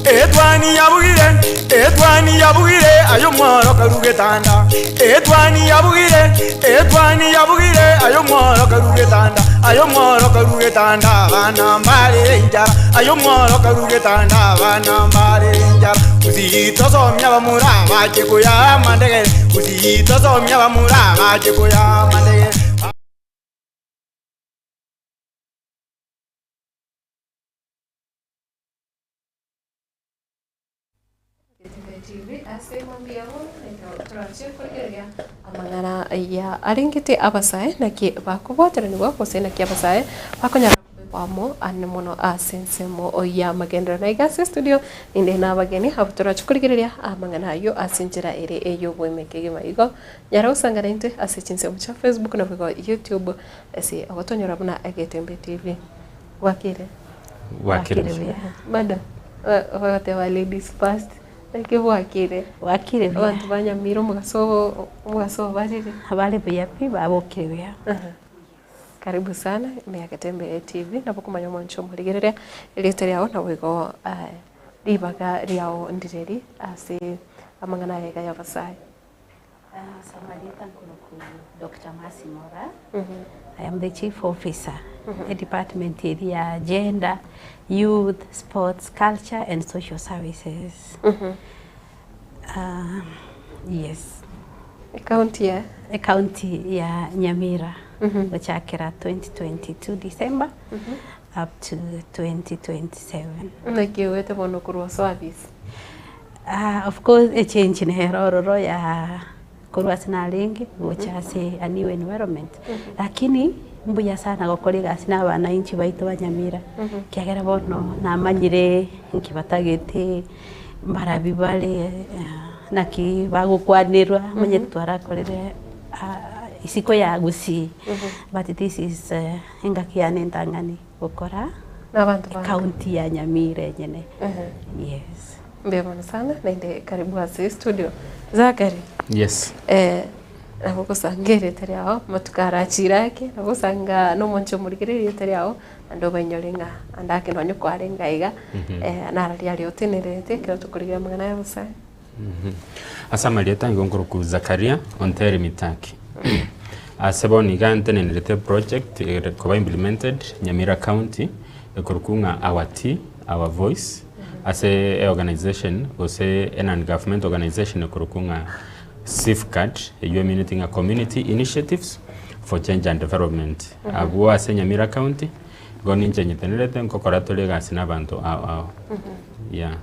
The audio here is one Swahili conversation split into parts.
Edwani yabugire ayo mworo karugetanda. Edwani yabugire ayo mworo karugetanda. Ayo mworo karugetanda bana mbale njara. Ayo mworo karugetanda bana mbale njara. Uzito somya bamura baje kuya mandege. Uzito somya bamura baje kuya mandege. Amangana ya aringite abasae naki bakubotera ni bakose naki abasae bakonya bamo anemono asensemo oya magendera na igase studio inde na bageni habutora chukurigiriria amangana yo asinjira ere eyo bwemekege maigo nyara usangana inte asichinse mu Facebook na kwa YouTube ese agotonyora buna Agetembe TV wakire mada wate wa ladies first like wakire abantu banyamiro mugasobo barire habari byapi babokirwe. Karibu sana ni Agetembe TV nabokumanya mwancho muligerere ilete yao na wego libaga ryao ndireri ase amangana yega yabasai. Samarita kuno Dr. Masimora. I am the chief officer a department area gender, youth, sports, culture and social services. Yes. A county ya Nyamira. Wachakira 2022 December up to 2027. Nakiwete bono kurwa service. Of course a change in heroro ya kurwa sinalingi wachase a new environment. Lakini mbuya sana gukoriga sina abana inchi baitu banyamira. Kiagera bono namanyire nkibatagete marabibale naki bagukwanirwa manye twarakorere isiko ya gusi. But this is ingakiane ntangani gukora n'abantu county ya Nyamira nyene. Yes. Mbebona sana nende karibu ase studio. Zakari. Yes. Nagusangere teriao matukara chirake nagusanga no moncho murigirire teriao ando banyorenga andake no nyoko arenga iga narari ari otenerete kero tukurigira magana ya busa. Asamalia tango ngoroku Zakaria Ontere Mitaki. Aseboni gantenerete project ko implemented Nyamira County ekorukunga our voice as a organization or say a non-government organization ekorukunga Safeguard a community initiatives for change and development. Abuwa ase Nyamira County goni njenyetenerete nkokorato legacy nabantu yeah.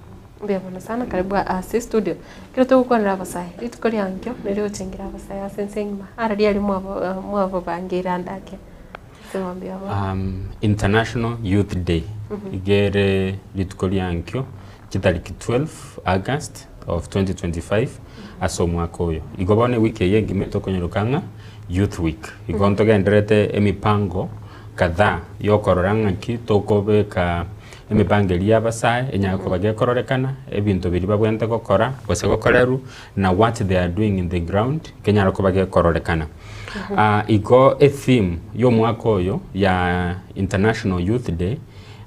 Mbebona sana karibu ase studio kiro tugukorera abasai ritukori ankyo nero chengira abasai asensengima arari ari mwabo bangira ndake semwambia International Youth Day igere ritukori ankyo kitariki 12 August of 2025 aso mwaka uyo igobone wiki yengi metokonyerukanga Youth Week igonto genderete emipango kadhaa yokororanga ki tokobeka emipangeli y'abasai enyako bagekororekana ebintu biri babwente gukora gose gukoreru na what they are doing in the ground kenyara ko bagekororekana. Igo a theme yo mwaka uyo ya International Youth Day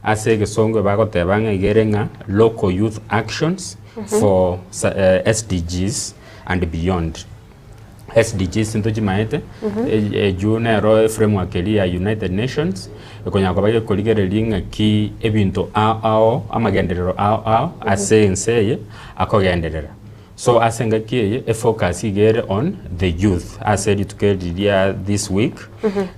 ase gesongwe bagotebanga igerenga local youth actions for SDGs and beyond. SDGs into jimaete junero framework ya United Nations ekonya ko bage koligere linga ki ebintu amagenderero ase enseye akogenderera. So asenga kiye a focus igere on the youth as educated this week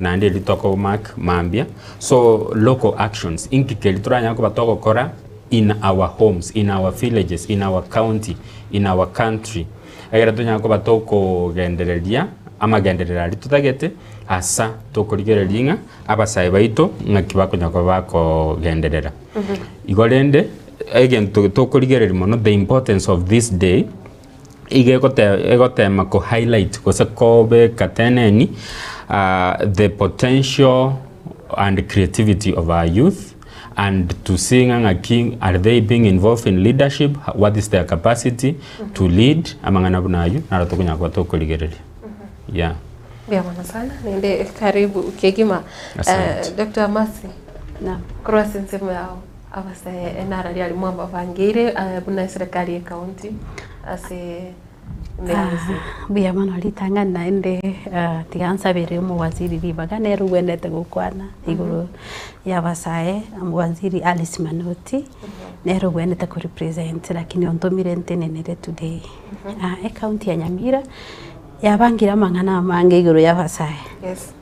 na ndi litoko mark mambia. So local actions inkikeli turanya ko batoko kora in our homes, in our villages, in our county, in our country. Egera tunyako batoko gendereria amagenderera litutagete asa tokoligerelinga abasai baito ngakibako nyako bako genderera. Igolende again tokoligereri mono the importance of this day egotema ko highlight kose kobe kateneni the potential and creativity of our youth, and to see are they being involved in leadership, what is their capacity to lead amangana bunayu naratokunya kwa tokoligereri. Yeah. Biamana sana nende karibu ukegima Dr. Masi na cross nsema yao abase enara ya mwamba bangire buna serikali ya county ase bia mano litangana ende tigansa bere mu waziri libagane ruwendete gukwana iguru ya basae waziri Alice Manoti nero ruwendete ku represent lakini ontomire ntenenere today county ya Nyamira yabangira mangana mange iguru ya basae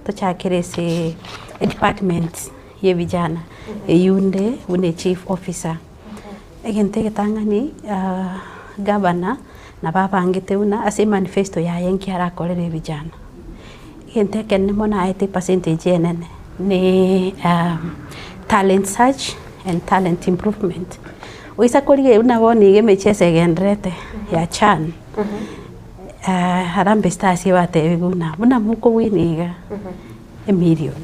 tochakirese department ye vijana eyunde une chief officer egente getangani governor na babangite una ase manifesto ya yenki arakorere vijana egente kenne mona 80% enene ni talent search and talent improvement oisa kolige una boni gemechese gendrete ya chan harambe stars yabate buna muko winiga a million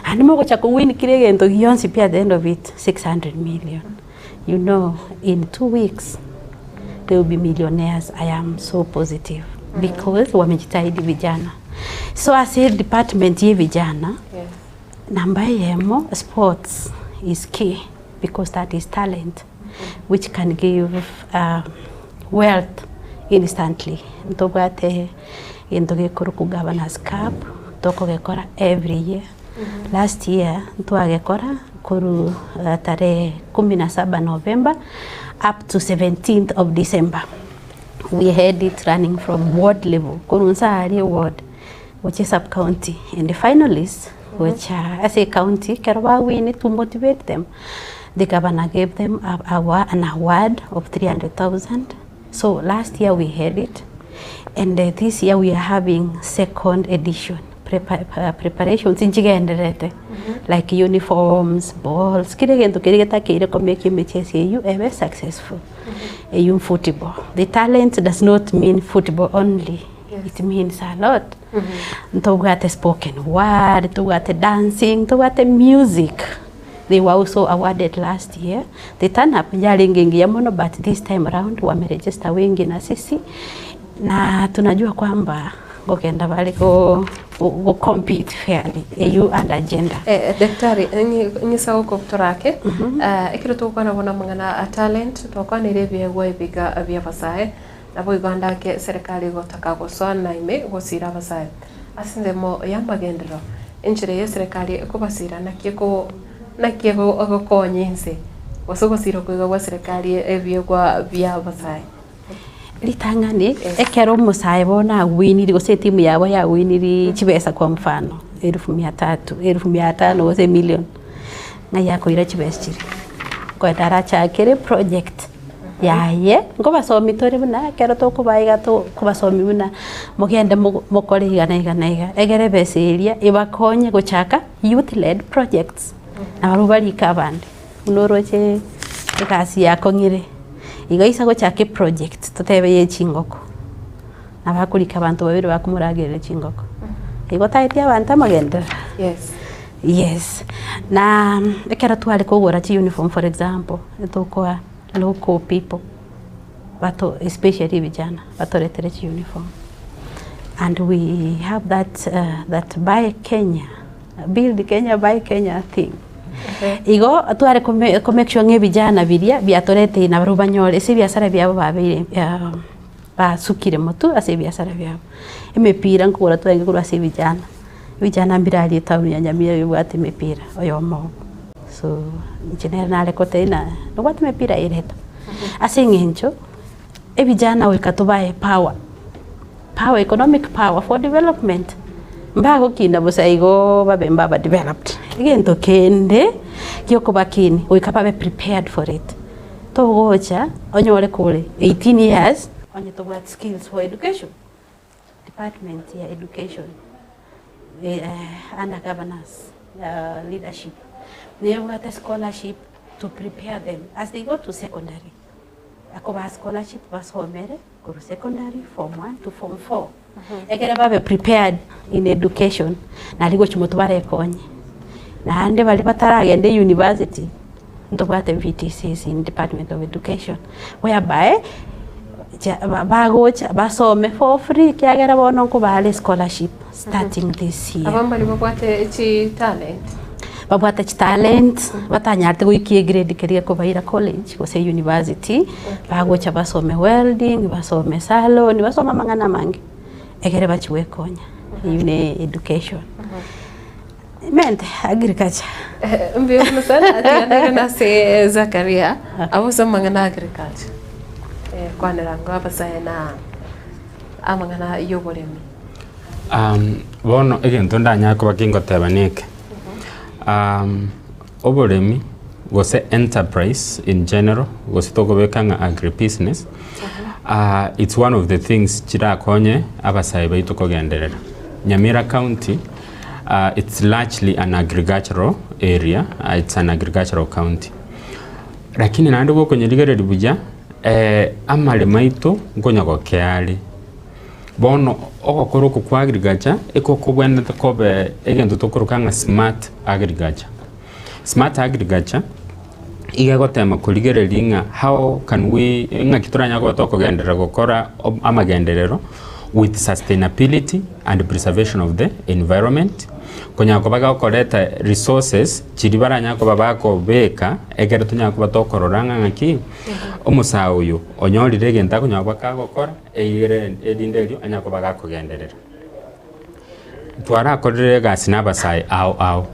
and mo gocha ko win kirege gionsi pia at the end of it 600 million. You know, in 2 weeks they will be millionaires. I am so positive because wamejitahidi vijana. So as a department ye vijana namba yemo sports is key because that is talent which can give wealth instantly. Ntobate intoge kuruku governors cup toko gekora every year. Last year twagekora kuru tarehe 17 November up to 17th of December. We had it running from ward level, Kurunzari ward, which is sub county, and the finalists, which as a county, we need to motivate them. The governor gave them an award of 300,000. So last year we had it, and this year we are having second edition. Preparations like uniforms, balls, to make you ever successful. You football. The talent does not mean football only. It means a lot. To get spoken word, to get dancing, to get music. They were also awarded last year. They turn up but this time around wameregister wengi na sisi na tunajua kwamba gokenda bali go compete fairly you and agenda daktari ni sawa ko turake ikiro to kana bona mangana talent to kana ile bia biga bia basae na bo Uganda ke serikali gotaka gosona ime gosira basae asinde mo yamba gendero inchire ya serikali ko basira nakiko agokonyinse wasoko siro ko gwa serikali ebia kwa bia basae litangani ekero musaye bona winiri gose timu yabo ya winiri chibesa kwa mfano 1300 1500 gose million na yako ira chibesa chiri kwa daracha kere project yaye ngo basomi tore buna kero to kubaiga to kubasomi buna mugende mukore igana egere beseria ibakonye guchaka youth led projects abarubali kabande unoroche kasi yako ngire igaisa go chake project tutebeye chingoko abakurika abantu babiri bakumuragirira chingoko igotaitia abantu amagenda yes na ekera twali kugura chi uniform for example etokwa local people bato especially vijana batoretere chi uniform and we have that buy Kenya build Kenya buy Kenya thing. Igo atware ko make sure ngebijana biria biatorete na barubanyole ese biasara byabo babire basukire motu ase biasara byabo emepira nkura twenge kura ase bijana mbirali tawu ya Nyamira bibwate mepira oyomo so general kote na no bwate mepira ireto ase ngencho ebijana wekatubaye power economic power for development mbago kinda bosaigo babemba ba developed igento kende kyoko bakini wikapabe prepared for it to gocha onyore kule 18 years onye to what skills for education department ya education under governance leadership they got a scholarship to prepare them as they go to secondary akoba scholarship basomere go secondary form 1 to form 4 egera babe prepared in education na ligo chimotubare konye na ande bali bataragende university ntobate VTCs in Department of Education whereby bagocha basome for free kyagera bono ko bale scholarship starting this year abambali babwate chi talent babwata talent batanyarte guikie grade keria kubaira college gose university bagocha basome welding basome salon basoma mangana mangi egere bachiwe konya yune education mente agriculture mbio msana atiana na se Zakaria abuso mangana agriculture kwanera ngaba sayana amangana yoboremi bono egento ndanya ko bakingo tebanike oboremi gose enterprise in general gose toko bekanga agribusiness it's one of the things chira konye abasaye baito kogenderera Nyamira County it's largely an agricultural area, it's an agricultural county. Lakini nando go konyerigere ribuja amale maito ngonya go keali. Bono okokoro ku agriculture eko kubwenda kobe egento tokorukanga smart agriculture. Smart agriculture igagotema kuligerelinga how can we ngakituranya go tokogendera gukora amagenderero with sustainability and preservation of the environment. Konya ko baga koleta resources chiribara nyako babako beka egere tunya ko batokororanga ngaki omusa uyu onyolire genta konya baka gokora eyire edindelio anyako baga kugenderera twara akorire gasi nabasai au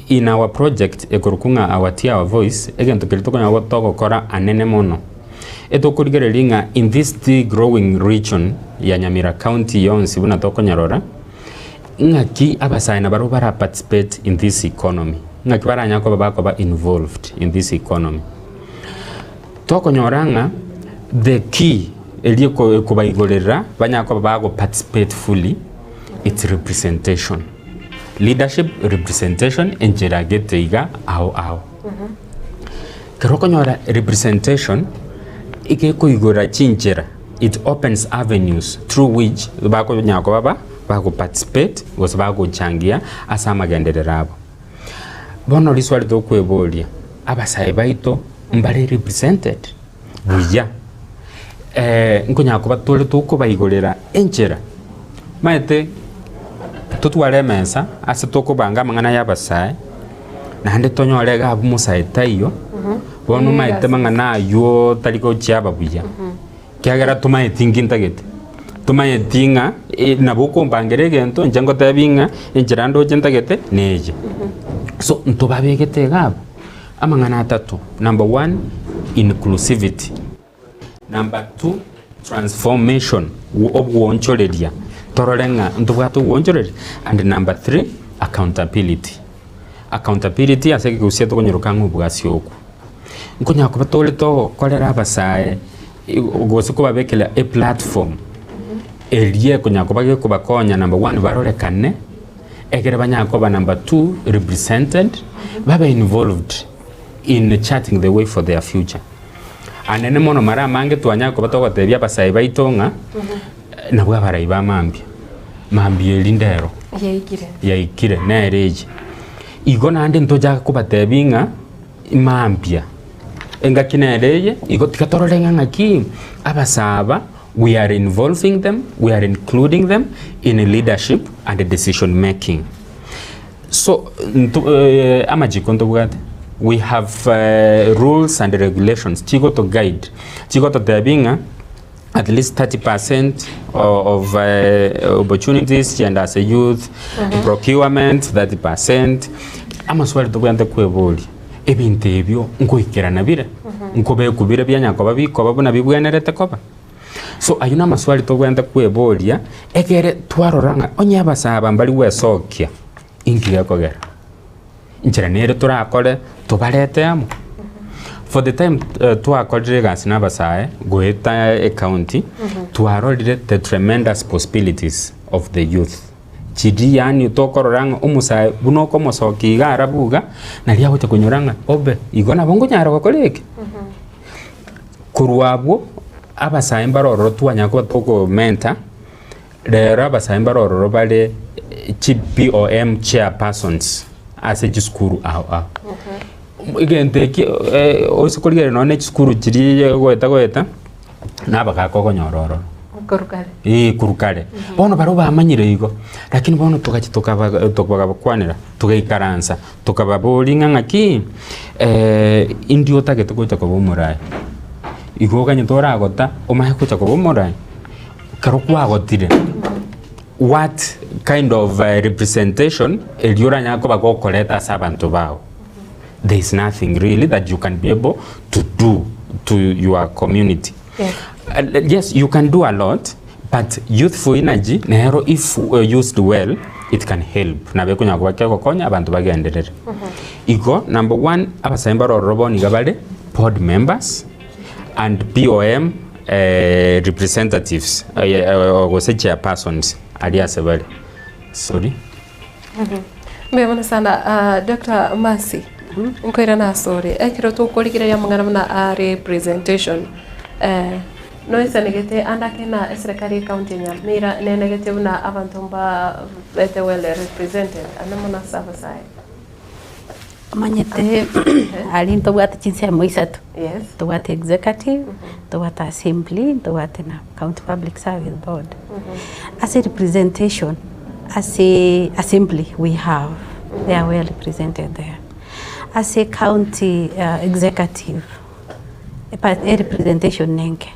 in our project ekorukunga our voice egento kelito konya gotokora anene mono etokurigerelinga in this growing region ya Nyamira County yonsi buna tokonyarora ngaki abasayina baro bara participate in this economy ngaki baranya ko babako ba involved in this economy tokonyoranga the key eliye ko bayigorera banyako babako participate fully its representation leadership representation enjera geteiga au kerokonyora representation ikeko igora chinjera it opens avenues through which bako nyako baba bako participate gose bako changia asama gendererabo bono liswali to kwebolia abasaye baito mbale represented buya nkonyako batole to ko bayigorera enjera maete tutwale mensa ase to ko banga mangana yabasaye nande tonyolega abu musaye tayo bono maite mangana yo taliko chiaba buya kyagera tumaye thinkinta gete tumaye tinga nabuko mbangere gento njango tabinga enjirando jenta gete neje so ntobabegete gabo amangana atatu. Number 1 inclusivity, number 2 transformation obwoncholeria torolenga ntobwato woncholeria, and number 3 accountability aseke kusia to konyiruka ngubwasi oku nkonya ko batole to kolera abasaye gose ko babekela a platform eliye konya ko bage ko bakonya number 1 barorekane egere banyako ba number 2 represented baba involved in charting the way for their future anene mono mara mange twanyako batoko tebya abasaye baitonga nabwa baraiba mambi elindero yaikire na ereje igona ande ntoja kubatebinga mambia enga kinereye igo tikatorolenga ngaki abasaba we are involving them, we are including them in leadership and decision making. So amajikondo bwate we have rules and regulations chigo to guide chigo to tebinga at least 30% of opportunities and as a youth procurement 30% amaswali to bwante kweboli ebinte ebyo ngoikera nabire nkobe kubire byanyako babiko babona bibwenerete koba so ayuna maswali to bwante kwebolia egere twaroranga onyabasaba mbali wesokia ingiga kogera injira nere turakole tubaletemo for the time twakorire gasi nabasaye goeta a county twarorire the tremendous possibilities of the youth chidi yani tokororanga umusaye bunoko mosoki garabuga naliya gote kunyoranga obe igona bongo nyara gokoleke kurwabo abasaye mbaroro twanyako toko mentor rero abasaye mbaroro bale POM chairpersons ase chiskuru igente ki osikolgere none chiskuru chiri goeta nabaka koko nyororo kurukare kurukare bono baro bamanyire igo lakini bono tukabakwanira tugaikaransa tukababolinga ngaki indio tagete kuja kubomurai igo kanye toragota omahe kuja kubomurai karo kwagotire what kind of representation eliora nyako bagokoleta as abantu bao. There is nothing really that you can be able to do to your community. Yes. Yes, you can do a lot, but youthful energy nero if used well, it can help. Na bekunya kwakya konya abantu bagenderere. Iko number 1 abasemba robo ni gabale board members and POM representatives or chairpersons alias bale. Sorry. Mbona sana Dr. Mercy. Nkoira na sorry. Ekiro tukurikiria mangana na representation. No isa negete andake na serikali county nya mira ne negative na abantu mba bete well represented anamona saba sai. Manyete ali ntobwate chinse moisatu. Yes. Tobwate executive, tobwate assembly, tobwate na county public service board. As a representation, as a assembly we have, they are well represented there. As a county executive, a representation nenke.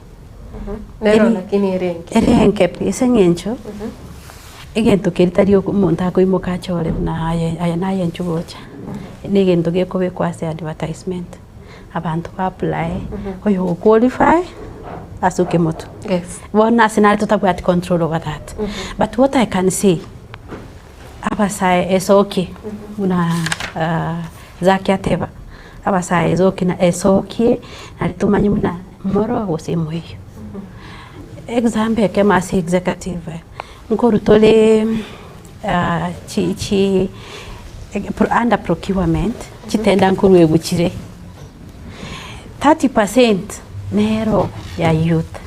Nero lakini erenke isengencho. Egento keritario umuntu akoimoka chore na aya naye nchugocha. Negento gekobe kwase advertisement. Abantu apply. Oyo qualify asuke moto. Yes. One national total control over that. But what I can say, abasai is okay. Una zaki ateba. Abasai is okay na is okay. Alitumanye muna moro wose moyo. Example kama as executive. Nkoro tole under procurement chitenda nkuru ebuchire 30% nero ya youth.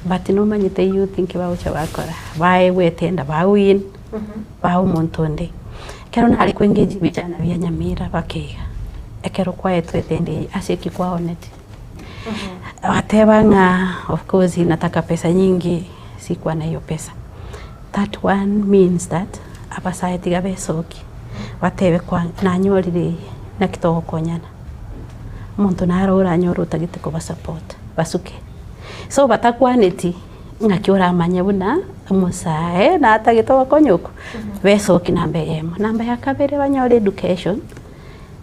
But no manyite youth nkibawo chabakora. Bae wetenda bawin. Bawo montonde. Kero na aliko engage vijana vya Nyamira bakega. Ekero kwa etwetende asiki kwa honest. Watebanga of course inataka pesa nyingi, sikuwa na hiyo pesa. That one means that abasai tigabe soki. Watebe kwa nanyorire na kitoko konyana. Muntu narora nyoro tagite ko support basuke. So batakwaneti ngakiora amanya buna musae na atagito konyoko. Besoki namba yemo. Namba ya kabere banyore education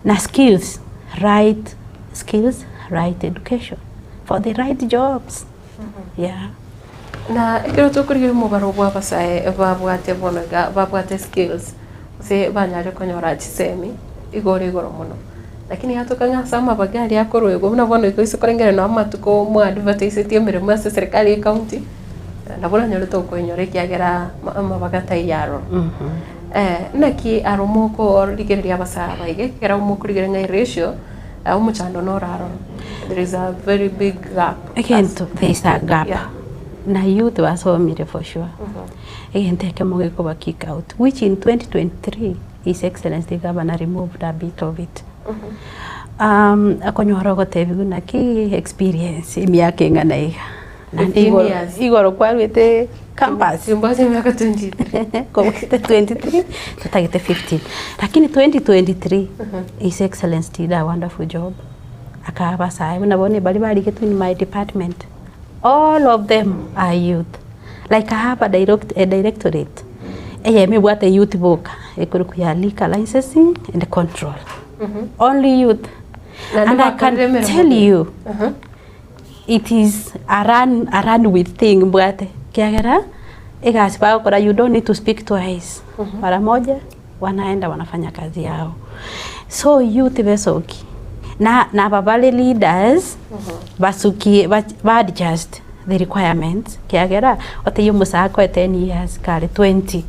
na skills, right skills, right education for the right jobs. Yeah. Na ikiro tukuri mu barobwa basae babwate bonaga babwate skills se banyare konyora chisemi igore muno. Lakini hatukanga sama bagali yakorwego munabona iko isokorengere no amatuko mu advertise tiemere mu serikali county nabona nyoro to konyore kiagera amabagata yaro. Naki aromoko rigeria basaba baige kera umukurigira ngai ratio umuchando no raro. There is a very big gap. Again, there is a gap. Yeah. Na youth wasomire for sure. Again, take a mogeko kick out, which in 2023 His Excellency the Governor removed a bit of it. Akonyora gotebi guna ki experience imiake ngana iga. Igoro kwalwete campus. Simbaze miaka 23. Kwa 23 tutagete 15. Lakini 2023 His Excellency did a wonderful job. Akaba sai unabone bali bali getu in my department. All of them are youth. Like I have a directorate. Me bwate youth book. Ekuruku ya liquor licensing and control. Only youth. And I can tell you, it is a run with thing bwate. Kiagera, ikasipa kora you don't need to speak twice. Mara moja wanaenda wanafanya kazi yao. So youth besoki. Na babale leaders basuki adjust the requirements kiagera ote yo musako 10 years kale 20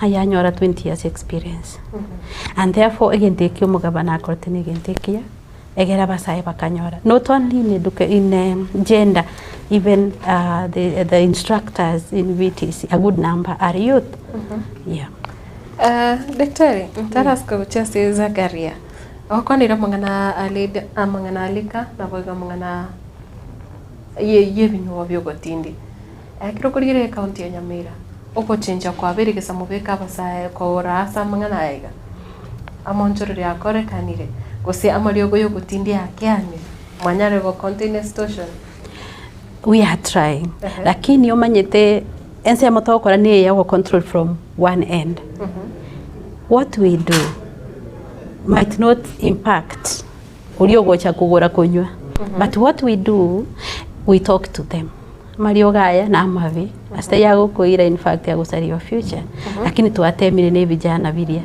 ayanyora 20 years experience and therefore again take yo mugabana kortene again take ya egera basai bakanyora not only in gender even the instructors in VTC a good number are youth. Yeah. Daktari tarasko chasi Zakaria okwanira mangana alika na boga mangana ye binyo byogotindi kiro kurigire county ya Nyamira uko chenja kwa bere kesa mubeka basaye ko rasa mangana aiga amonchoro ya kore kanire gose amariogo yo gutindia akyane mwanyare go container station. We are trying. Lakini omanyete ense ya motokora ni ya control from one end. What we do might not impact uliogocha kugura kunywa. But what we do, we talk to them. Mariogaya na amavi. Asta yago kuira in fact yago sari your future. Lakini tuwatemire ne vijana biria.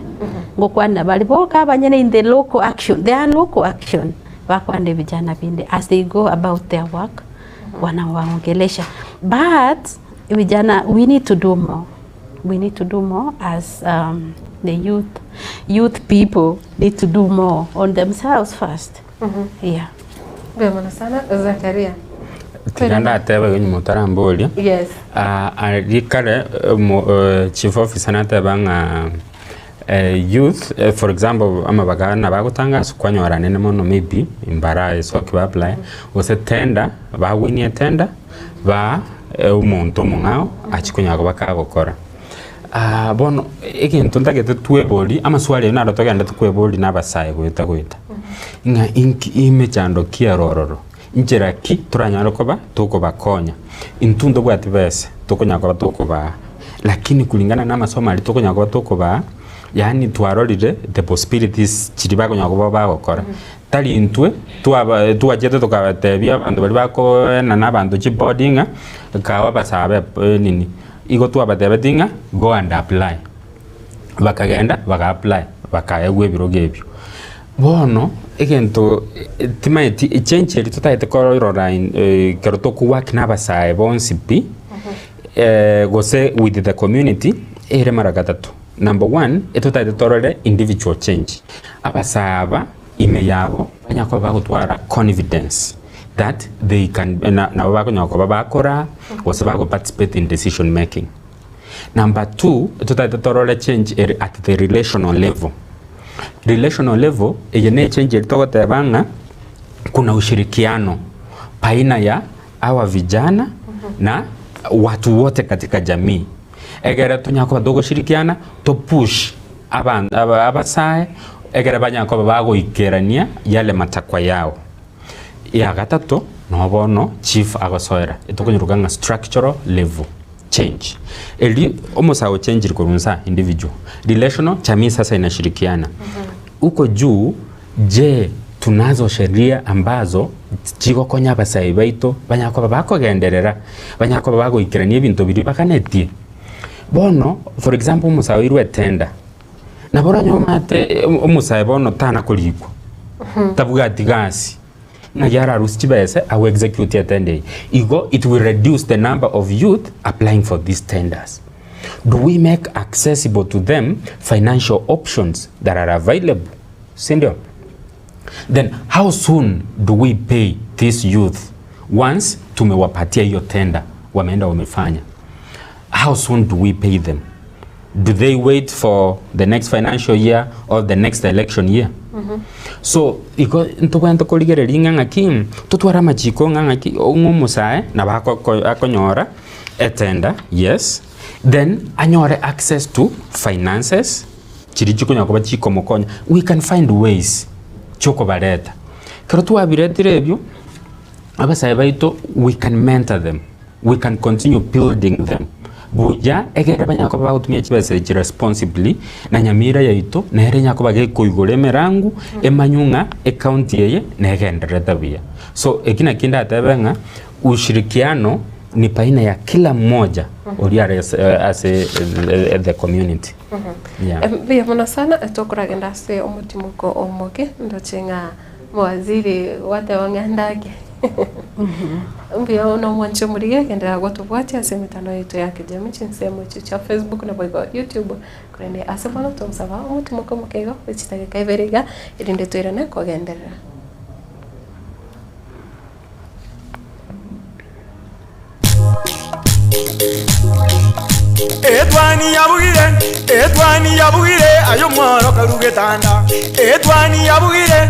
Ngokwana bali boka banyene in the local action. They are local action. Wakwande vijana binde as they go about their work. Wanawaongelesha. But vijana, we need to do more. We need to do more as the youth people need to do more on themselves first. Yeah. Bema sana Zakaria. Tiganda ateba gonyi motaramboli. Yes. Rikare chief officer natebanga youth for example amabagana bagutanga kwanyora nene mono maybe imbara so ki apply ose tender ba winie tender ba umuntu mungao achikunya ko bakagokora bono ikintu ndagete tweboli amaswali na rotogenda tweboli nabasaye gwita inga inki imechando kiarororo njera ki turanyaro koba tukobakonya intundo bwati bese tukonya ko tukoba lakini kulingana na masomo ali tukonya ko tukoba yani twarorire the possibilities chiribago nyago bagokora tali intwe tuwajete tukabatebia abantu bali bako na nabantu chibodinga kawa basabe nini igo tuwabatebedinga go and apply bakagenda baka apply bakayegwe birogebyo bono egento timaiti change tutayete korora keroto kuwak na basabe bonsipi gose with the community ere mara gatatu. Number one, etutaite torore individual change. Abasaba ime yabo banyako bagutwara confidence that they can na bako nyako bakora gose bago participate in decision making. Number two, etutaite torore change at the relational level. Relational level ene change etogote banga kuna ushirikiano baina ya hawa vijana na watu wote katika jamii. Egera tunyako badogo shirikiana to push abasaye egera banyako bago ikerania yale matakwa yao. Ya gatatu nobono chief agosoera etokonyuruganga structural level change. Eli omosawo change rikurunza individual. Relational jamii sasa inashirikiana. Uko juu je tunazo sheria ambazo chiko konya basaye baito banyako bako genderera banyako bago ikerania bintu biri bakanetie. Bono for example umusawe irwe tender nabora nyomate umusawe bono tana kuliko tabuga digasi na yara rusitibese awu execute attendee igo it will reduce the number of youth applying for these tenders. Do we make accessible to them financial options that are available? Sindio? Then how soon do we pay these youth once tumewapatia hiyo tender wameenda wamefanya? How soon do we pay them? Do they wait for the next financial year or the next election year? So iko ntokwento koligere ringanga kim tutwara machiko nganga ki umusae na bako akonyora etenda yes then anyore access to finances chirichiko nyako bachiko mokonya we can find ways choko bareta kero tuabiretire ebyo abasae baito we can mentor them, we can continue building them. Buja egera banyako bagutumia chibese responsibly na Nyamira yaito na here nyako bage koigore merangu emanyunga account yeye na egendere tabia. So ekina kinda atabenga ushirikiano ni paina ya kila mmoja uliare as the community. Yeah. Bia mona sana tokuragenda se omutimuko omoke ndochenga mwaziri wate wangandake. Mbia ono mwancho muriye kenda gwatubwati ase mitano yetu ya kijamii chinsemo cha Facebook na boigo YouTube kurende ase bono tumsaba omutimuko mukego echitage kaiberiga irinde twirane kogenderera. Edwani yabugire ayo mwaro karugetanda. Edwani yabugire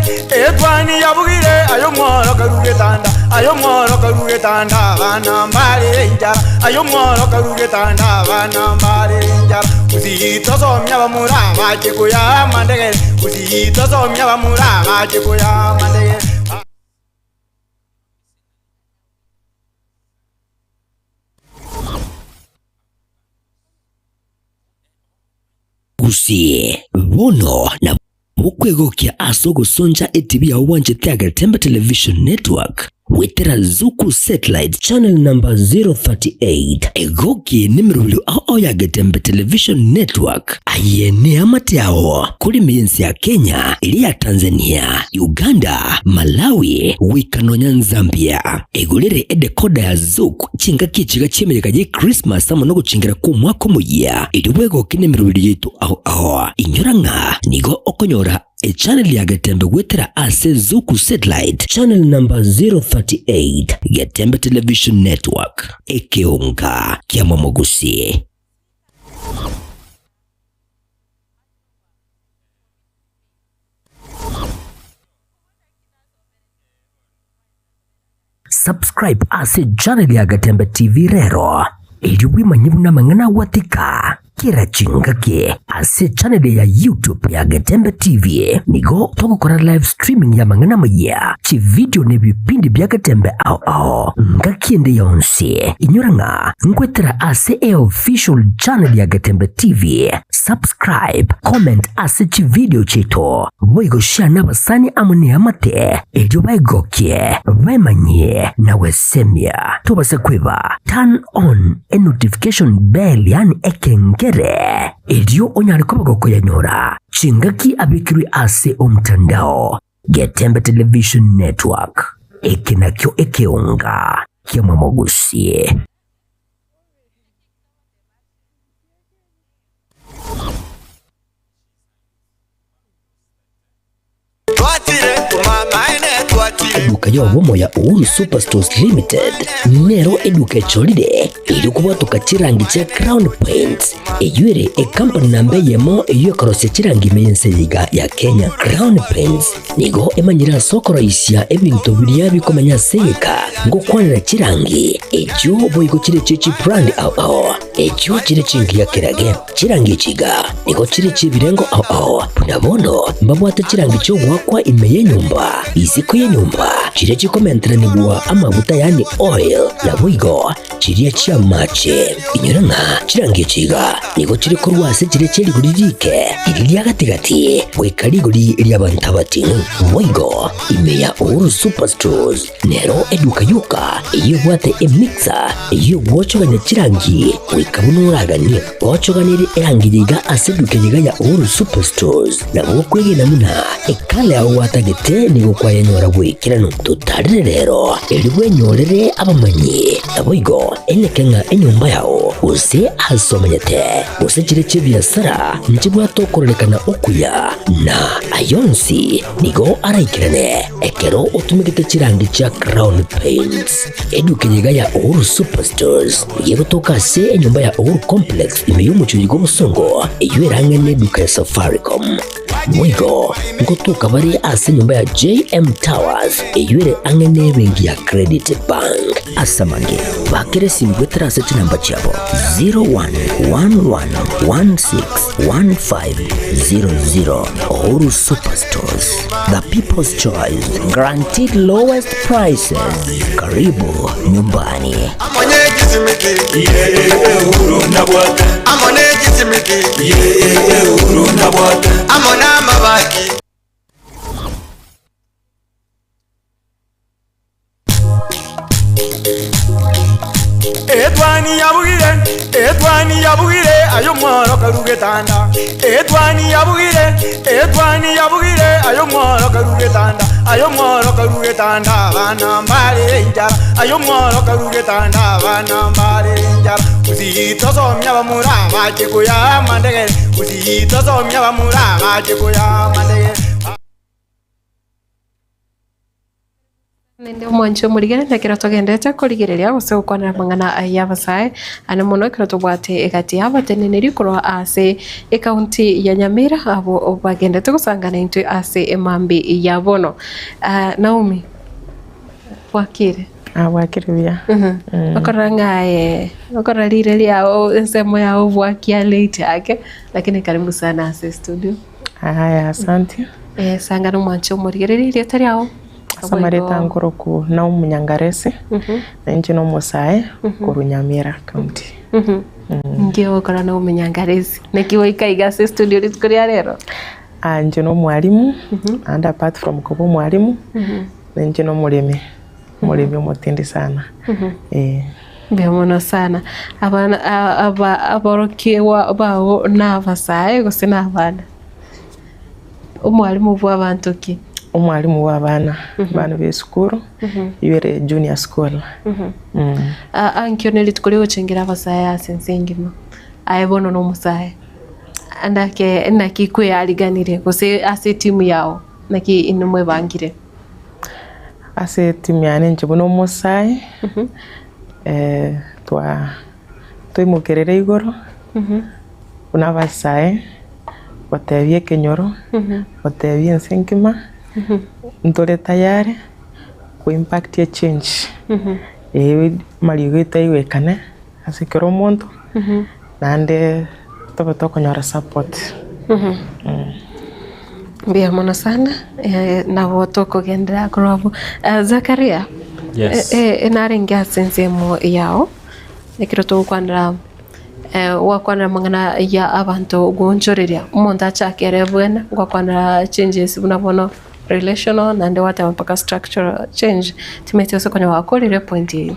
Edwani yabugire ayo mworo karugetanda ayo mworo karugetanda bana mbale njara ayo mworo karugetanda bana mbale njara uzito somya bamura baje kuya mandege uzito somya bamura baje kuya mandege Gusie bono na bukwegokia asogo sonja ETV ya uwanje Tiaga Tembe Television Network wetera Zuku Satellite Channel number 038 egoki nimirulu ao ya Getembe Television Network ayene amatiao kuli miensi ya Kenya, ili ya Tanzania, Uganda, Malawi, Wikanonya, Zambia egulire edekoda ya Zuku chinga kichiga chemereka je Christmas ama no guchingira ku mwaka muya iliwego kinemirulu yetu ao inyoranga nigo okonyora a channel ya Getembe wetera ase Zuku Satellite Channel number 038 Getembe Television Network ekeonga kia Mwamogusie. Subscribe ase channel ya Getembe TV rero ili wimanyibu na mangana watika kira chingake ase channel ya YouTube ya Getembe TV nigo toko kora live streaming ya mangana maya chi video ne vipindi bya Getembe ao ngakiende yonse inyoranga ngwetera ase official channel ya Getembe TV. Subscribe, comment ase chi video chito boigo share n'abasani amune amate elyo baigokie bemanye na wesemia tubase kweba turn on a notification bell yani ekengere elyo onyali kubagoko yanyora chingaki abikiri ase omtandao Getembe Television Network ekinakyo ekeonga kia Mwamogusie. Eduka yo womo ya Uhuru Superstores Limited nero eduka echolide ili kuba tukachirangi cha Crown Paints eyuere e company nambe yemo eyo korose chirangi meyense yiga ya Kenya. Crown Paints nigo emanyira soko raisia ebintu biriya bikomanya seka ngo kwanira chirangi ejo boygo chire chichi brand ao ejo chire chingi ya kirage chirangi chiga nigo chire chibirengo ao punabono mbabwata chirangi cyo wakwa imeye nyumba iziko ye nyumba chire chikomentra nigwa amavuta yani oil na boygo chiriya chia mache inyoranga chirangi chiga nigo chire korwase chire cheri guririke iriya gatigati wekariguri iriya bantabati boygo imeya Uhuru Superstores nero eduka yuka iyo bwate emixer iyo bwochoganya chirangi wikabunuragani bwochoganire erangiga aseduke yiga ya Uhuru Superstores na bokwege namuna ekale aho watagete nigo kwa yenyora bwikirano tutarire rero elibwe nyorere abamanyi aboigo enekenga enyumba yao use asomanyete use chire chibyasara njibwa tokorelekana okuya na ayonsi nigo araikirane ekero utumikite chirangi cha Crown Paints eduke yiga ya Uhuru Superstores yego tokase enyumba ya Uhuru Complex imeyumucho yigo busongo eyuerange neduka ya Safaricom mwigo ngotuka bari ase nyumba ya JM Towers eyuere angene bengi ya Credit Bank asamange bakere simbwetera ase chinamba chabo 0111161500 Uhuru Superstores, the people's choice, guaranteed lowest prices. Karibu nyumbani. Amone kisimiki Uhuru nabwate amone kisimiki Uhuru nabwate amona mabaki Edwani yabugire ayo mworo karugetanda Edwani yabugire ayo mworo karugetanda bana mbale njara ayo mworo karugetanda bana mbale njara uzito somya bamura baje kuya mandege uzito somya bamura baje kuya mandege Nende mwancho murigere na kira togendete kurigereria gose ukwana mangana ya basae ane muno kira tobwate egati abateneneri kurwa ase county ya Nyamira abo bagendete gusangana into ase emambi ya bono. Naomi wakire wakire bia okora lile liao nsemo yao bwakia late yake lakini karibu sana ase studio. Haya, asante. Sangana mwancho murigere ile tari yao Samareta ngoroku na umunyangarese na nje no musae kuru Nyamira county. Ngeo kora na umunyangarese nekiwa ikaiga se studio litkuria rero nje no mwalimu and apart from kuba mwalimu na nje no muleme mutindi sana. Bemono sana abana aborokewa bawo n'abasaye gose n'abana umwalimu bw'abantu ki umwalimu w'abana bana b'esukuru yere junior school. Ankyo nelitkuliwo chengira abasaye asensengimo ayebono no musaye andake nakikwe aliganire gose ase timu yao naki inumwe bangire ase timu yane nje bono musaye twimukerere igoro una basaye batebye kenyoro batebye nsengima ntore tayari ku impact ya change marigita iwekane asikero omuntu nande tobe tokonyora support. Bia mona sana na woto kugendera kurobo. Zakaria, yes, enarenga sensemo yao nekiro to kwandra wakwana mangana ya abantu gonchoreria umuntu achakere bwena gwakwana changes bunabono relational and what mpaka structural change timete ose konya wakorire point yi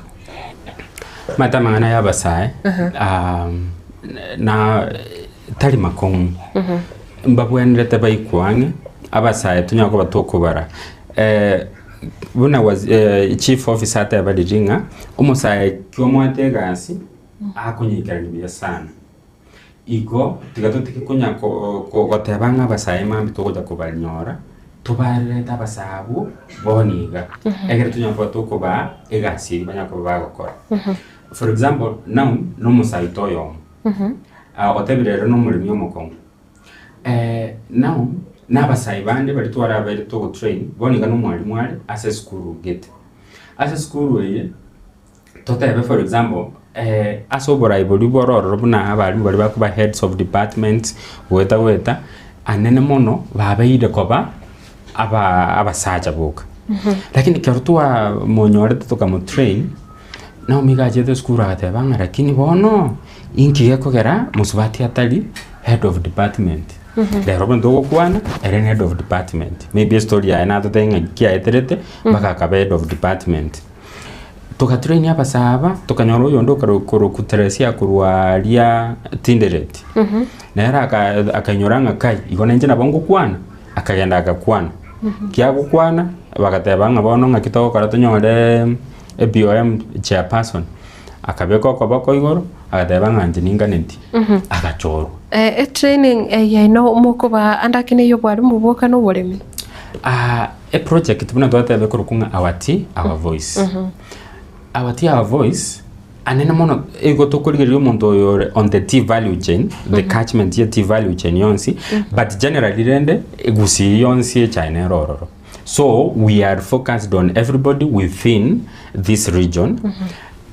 mata mangana ya basae na tari makomu mbabwenrete baikwange abasae tunyako batokubara buna was chief officer atabadiringa umusae kyomwate gasi akunyikaribia sana igo tigatotike kunya ko gotebanga basae mambi togoja kubanyora tubareta basabu boniga egere tunyako tokuba egasi banyako bagokora. For example now no musae toyo otebirero no mulimi omukongo now n'abasayi bande bari twara bari to train boniga no mwalimu ari ase school gate ase school ye totebe for example asobora ibori bororo buna abari bari bakuba heads of departments weta anene mono babeire koba abasaja boka lakini kerutwa monyore tuka train na omiga jete school ate banga lakini bono inki yakogera musubati atali head of department. The Robin Dogo Kwana, head of department. Maybe a story another thing, and Kia Eterete, Baka head of department. Toka train ya pasaba, toka nyoro yondo kuru kuteresia kurua lia tinderet. Nera akanyoranga kai, ikona nje na bongo kwana, akagenda akakwana. Kia kukwana, wakatebanga bono ngakitoko karato nyore BOM chairperson. Akabeko kwa bako igoro, akatebanga njininga nenti. Akachoro. Training ya ino moko ba andakine yo bwari mu boka no bolemi. A project buna twatebe kurukunga our voice. Our voice anene mono ego tokoligerio muntu yo on the T value chain, the catchment ya T value chain yonsi, but generally rende egusi yonsi chaine rororo. So we are focused on everybody within this region.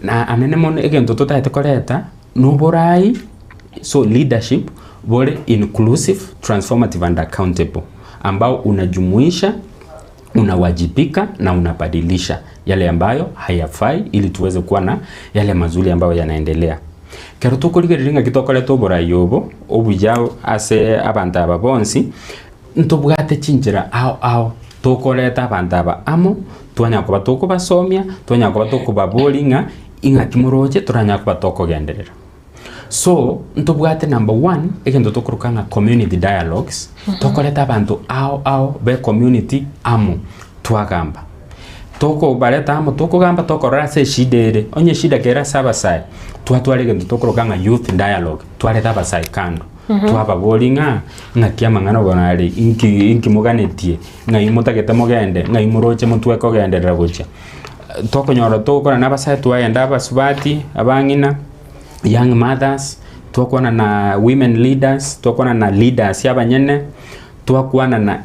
Na anene mono ege ntoto ta etokoleta no borai. So leadership bore inclusive, transformative and accountable ambao unajumuisha, unawajibika na unabadilisha yale ambayo hayafai ili tuweze kuwa na yale mazuri ambayo yanaendelea. Kero tukoligeringa kitokole tobora yobo obujao ase abantu ababonsi ntobwate chinjira ao tokoleta abantu aba amo twanya kuba tokubasomya twanya kuba tokubabolinga inga kimuroje turanya kuba tokogenderera. So ntobwate number 1 egendo tokurukanga community dialogues tokoleta abantu ao be community amo twagamba toko bareta amo toko gamba tokorora se shidere onye shida kera saba sai twatwale gendo tokurukanga youth dialogue twaleta basai kando twaba bolinga ngakia mangano bonari inki muganetie ngai mutagete mugende ngai muroche mutweko genderera gocha tokonyora tokora nabasaya twaenda abasubati abangina young mothers twakwana na women leaders twakwana na leaders yabanyene twakwana na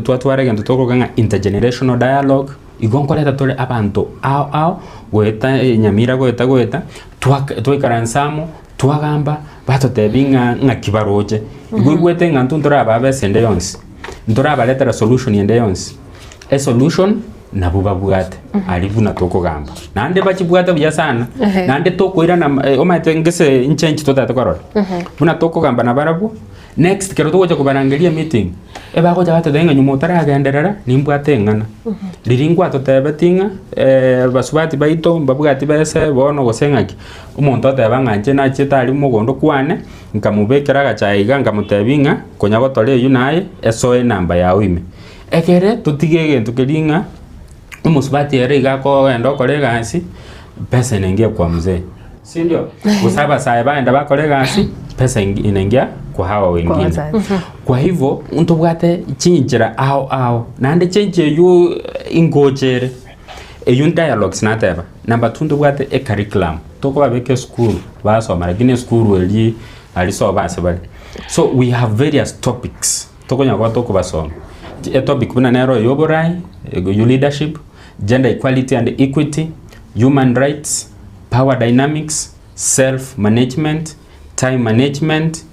twatware gento tokoganga intergenerational dialogue igonkoreta tole abantu ao gweta nyamira gweta twikaransamo twagamba batotebinga ngakibaroche igwete ngantu ndoraba besende yonsi ndoraba letera solution yende yonsi a solution nabuba bwate alibuna tokogamba nande bakibwata bya sana nande tokoira na omate ngese inchange totata korora buna tokogamba na barabu next kero tokoja kubarangelia meeting ebagoja batodenga nyumo taragenderera nimbwate ngana liringwa totebetinga basubati baito mbabwati bese bono gosengaki umuntu atebanganje na chitali mugondo kwane nkamubekera gachaiga nkamutebinga konyago tole yunaye SOE namba ya wime ekere tutigege tukiringa umusubati ere igako endo kolegasi pesa inengia kwa mzee si ndio usaba sai baenda bakolegasi pesa inengia kwa hawa wengine kwa hivyo untobwate chinjira ao nande chenje yu ingojere eyun dialogues nateba number 2 ndobwate e curriculum toko babeke school basoma lakini school eli aliso base bali so we have various topics toko nyakwa toko basoma a topic buna nero yoborai you leadership gender equality and equity human rights power dynamics self management time management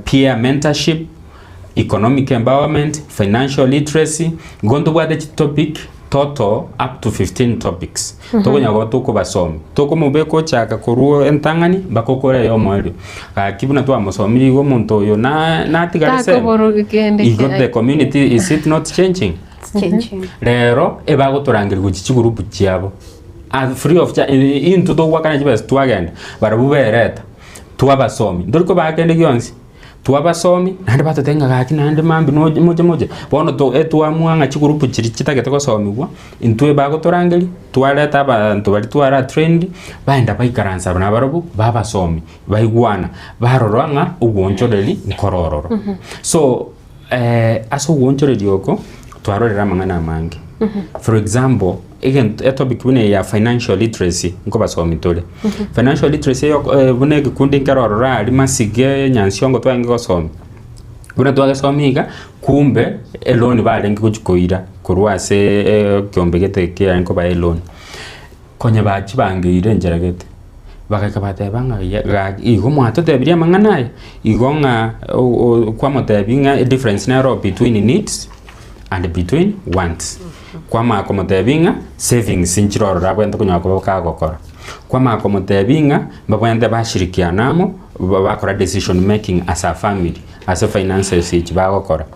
peer mentorship economic empowerment financial literacy ngondo bwade topic total up to 15 topics toko nyago toko basomi toko mubeko chaka kuruo entangani bakokore yo mwelio kibuna twa musomiri go muntu yo na tigarese the community is it not changing lero ebago turangire guchichi group cyabo free of charge into to wakana jibes twagenda barabubereta twabasomi ndoriko bagende gyonsi twabasomi nande batotenga gaki nande mambi moje bono to etwamwanga chigurupu chiri kitagete ko somigwa intwe bago torangeli twaleta abantu bali twara trend baenda baikaransa bana barobu babasomi baigwana baroranga ubwonchoreli nkorororo so aso ubwonchoreli yoko twarorera mangana mangi for example again a topic bune ya financial literacy nko basomi tole financial literacy yo bune gikundi nkarorora ali masige nyansiongo twange gosomi bune twage somiga kumbe eloni balengi kuchikoira kurwase kyombegete ke nko ba eloni konya bachi bangeire njeragete bakakabate banga igo mwato tebiria mangana igonga kwa motebinga a difference narrow between needs and between wants kwa makomotebinga savings inchiroro rabwenda kunyako bakagokora kwa makomotebinga babwenda bashirikianamo bakora decision making as a family as a finances bagokora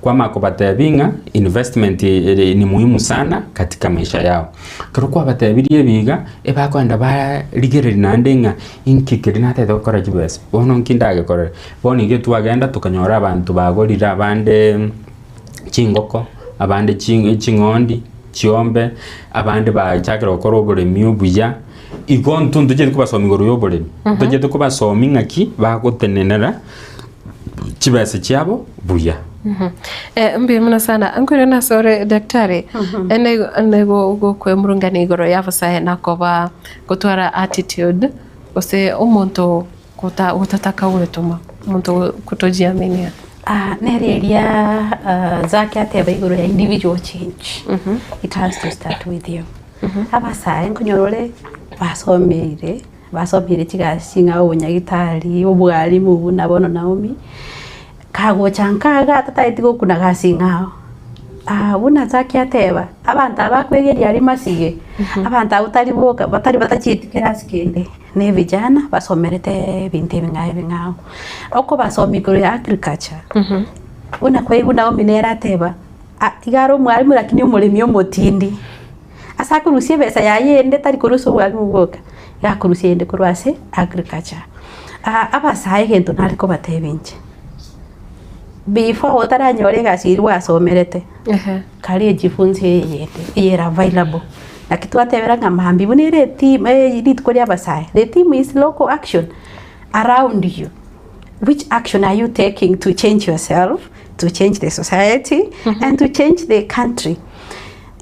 kwa makobatebinga investment ni muhimu sana katika maisha yao kero kwa batebirie biga ebakwenda ba ligereri nandenga inkikiri nate dokora jibes bono nkindage kora boni getu agenda tukanyora abantu bagorira abande chingoko abande chingondi chiombe abande ba chakira okora oboremi obuya igontu nduje kubasomi ngoro yoboremi nduje kubasomi ngaki bagotenenera chibase chiabo buya mbi muna sana angwira na sore daktari ene go kwemurungani igoro yavasa na koba gutwara attitude ose umuntu kutataka wetuma umuntu kutojiaminia nereria zake ateba igoro ya individual change it has to start with you abasare nkunyorore basomire kigasinga ubunyagitari ubwarimu bunabono Naomi kago chankaga tataiti gukuna gasingao buna zake ateba abantu abakwegeria ari masige abantu utari boka batachitikira sikende ne vijana basomerete binte bingao oko basomigoro ya agriculture una kwego Naomi nera ateba igaro mwarimu lakini umurimi omotindi asakurusie besa yayende tari kuruso bwarimu boka yakurusie ende kurwase agriculture abasaye gento nariko batebinje before utaranyore gasirwa asomerete kali jifunze yende yera available na kitu atebera ngamambi bunire team lit kuri abasaye the team is local action around you which action are you taking to change yourself, to change the society, and to change the country.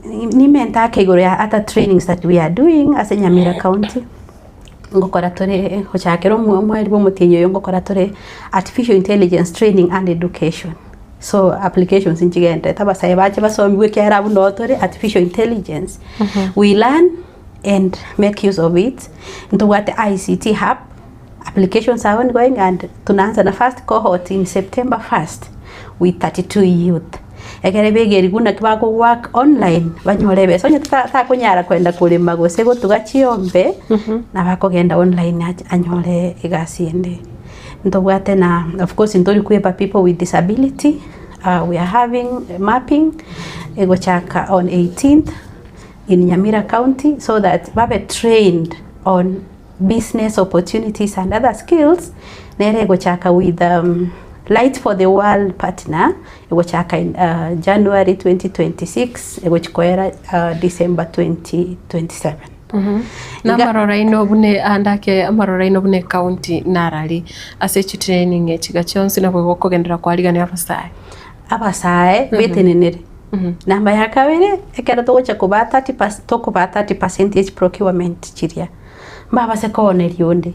Nimenta iguru ya other trainings that we are doing as a Nyamira County. Ngokora tore hochakero mwari bo mutinyo yo ngokora tore artificial intelligence training and education. So applications in chigende tabasai bache basomwe kera buno tore artificial intelligence. We learn and make use of it into what the ICT hub. Applications are ongoing and tunaanza na first cohort in September 1st with 32 youth. Ekere begeri kuna kibako work online banyolebe sonye ta kunyara kwenda kulima gose go tugachiombe na bako genda online anyole igasiende ntobwate na of course ntori kuepa people with disability. We are having mapping ego chaka on 18th in Nyamira County so that babe trained on business opportunities and other skills. Nere ego chaka with Light for the World partner ego chaka in January 2026 ego chikoera December 2027. Na maroraino bune andake amaroraino bune county narali asechi training echiga chonsi na bwo kugendera kwaligana abasae betenenere. Namba ya kabiri ekera togocha kuba 30% procurement chiria mbaba se konerionde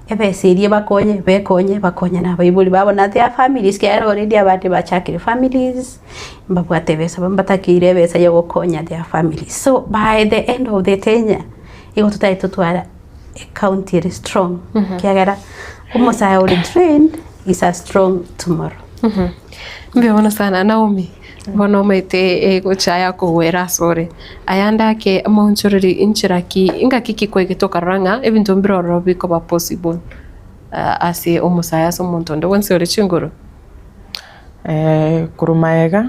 ebe serie bakonye na baibuli babona their families ke already abate bachakire families mbabwate besa bambatakire besa yo gokonya their families. So by the end of the tenure ego tutwara a county is strong kiagara umusaya already trained is a strong tomorrow. Mbiona sana Naomi bono mete gochaya ko wera sore ayanda ke amonchoreri inchiraki inga kiki ko gitoka ranga ebintu mbiro robi ko ba possible asi umusaya so montondo wonse ore chinguru kurumaega